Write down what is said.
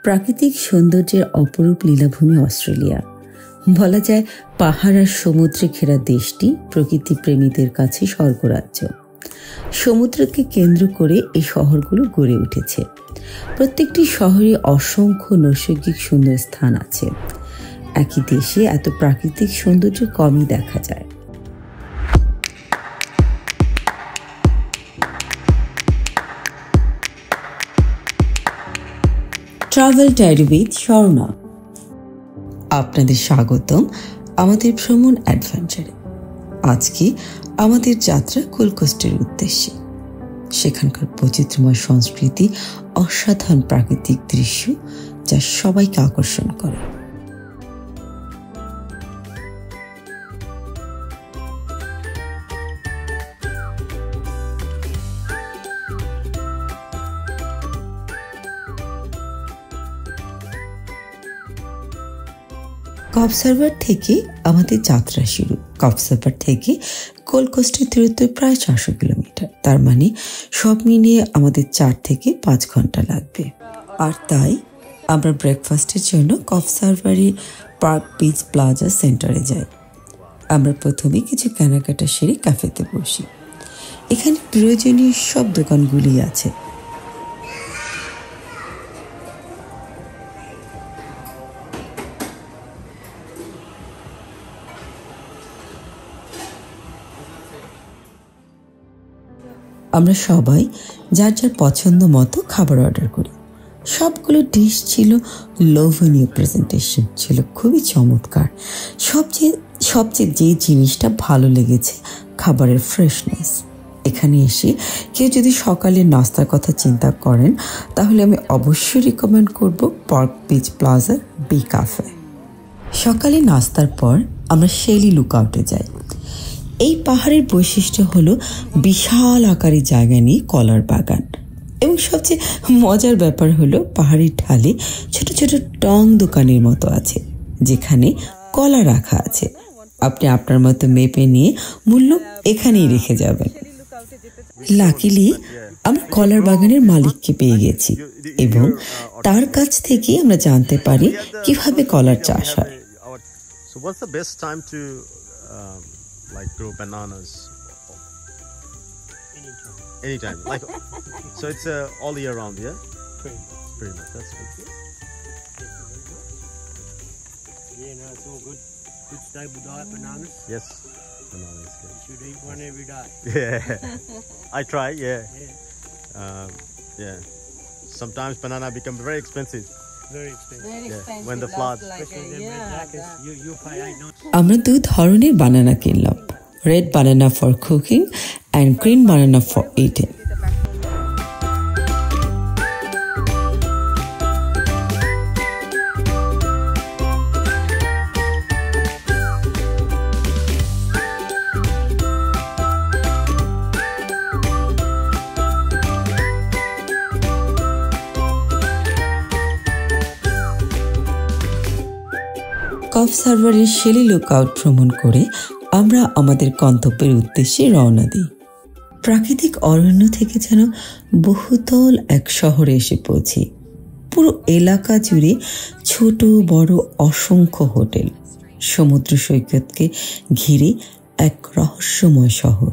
প্রাকৃতিক সৌন্দর্যের অপরূপ লীলাভূমি অস্ট্রেলিয়া। বলা যায় পাহাড় আর সমুদ্রে ঘেরা দেশটি প্রকৃতি প্রেমীদের কাছে স্বর্গরাজ্য। সমুদ্রকে কেন্দ্র করে এই শহরগুলো গড়ে উঠেছে। প্রত্যেকটি শহরে অসংখ্য নৈসর্গিক সুন্দর স্থান আছে। একই দেশে এত প্রাকৃতিক সৌন্দর্য কমই দেখা যায়। ট্রাভেল ডায়েরি উইথ স্বর্ণা, আপনাদের স্বাগতম আমাদের ভ্রমণ অ্যাডভেঞ্চারে। আজকে আমাদের যাত্রা গোল্ড কোস্টের উদ্দেশ্যে। সেখানকার বৈচিত্র্যময় সংস্কৃতি, অসাধারণ প্রাকৃতিক দৃশ্য যা সবাইকে আকর্ষণ করে। কক্সবাজার থেকে আমাদের যাত্রা শুরু। কক্সবাজার থেকে গোল্ড কোস্টের দূরত্ব প্রায় 400 কিলোমিটার। তার মানে সব মিলিয়ে আমাদের 4 থেকে 5 ঘন্টা লাগবে। আর তাই আমরা ব্রেকফাস্টের জন্য কক্সবাজারের পার্ক বিচ প্লাজা সেন্টারে যাই। আমরা প্রথমে কিছু কেনাকাটা সেরে ক্যাফেতে বসি। এখানে প্রয়োজনীয় সব দোকানগুলি আছে। আমরা সবাই যার যার পছন্দ মতো খাবার অর্ডার করি। সবগুলো ডিশ ছিল লোভনীয়, প্রেজেন্টেশন ছিল খুবই চমৎকার। সবচেয়ে যে জিনিসটা ভালো লেগেছে খাবারের ফ্রেশনেস। এখানে এসে কেউ যদি সকালে নাস্তার কথা চিন্তা করেন তাহলে আমি অবশ্যই রিকমেন্ড করব পার্ক বিচ প্লাজার বি ক্যাফে। সকালে নাস্তার পর আমরা শেলি লুকআউটে যাই। এই পাহাড়ের বৈশিষ্ট্য হলো বিশাল আকারের জায়গা নিয়ে কলার বাগান, এবং সবচেয়ে মজার ব্যাপার হলো পাহাড়ের ঢালে ছোট ছোট টং দোকানের মতো আছে যেখানে কলা রাখা আছে। আপনি আপনার মতো মেপে নিয়ে মূল্য এখানেই রেখে যাবেন। লাকিলি আমরা কলার বাগানের মালিককে পেয়ে গেছি এবং তার কাছ থেকে আমরা জানতে পারি কিভাবে কলার চাষ হয়। Like grow bananas anytime. Like so it's all year round, yeah? Pretty much. That's good. Yeah, no, it's all good. Good stable diet, bananas. Yes, bananas good. You should eat one every day. Yeah, I try. Yeah. Yeah. Sometimes banana become very expensive. Very expensive. Very expensive. When the floods. Especially them red blackers, you pay $8. আমরা 2 ধরনের বানানা কিনলাম, red banana for cooking and green banana for eating. কক্সবাজারের Shelley lookout ভ্রমণ করে আমরা আমাদের গন্তব্যের উদ্দেশ্যে রওনা দিই। প্রাকৃতিক অরণ্য থেকে যেন বহুতল এক শহরে এসে পৌঁছি। পুরো এলাকা জুড়ে ছোট বড় অসংখ্য হোটেল, সমুদ্র সৈকতকে ঘিরে এক রহস্যময় শহর।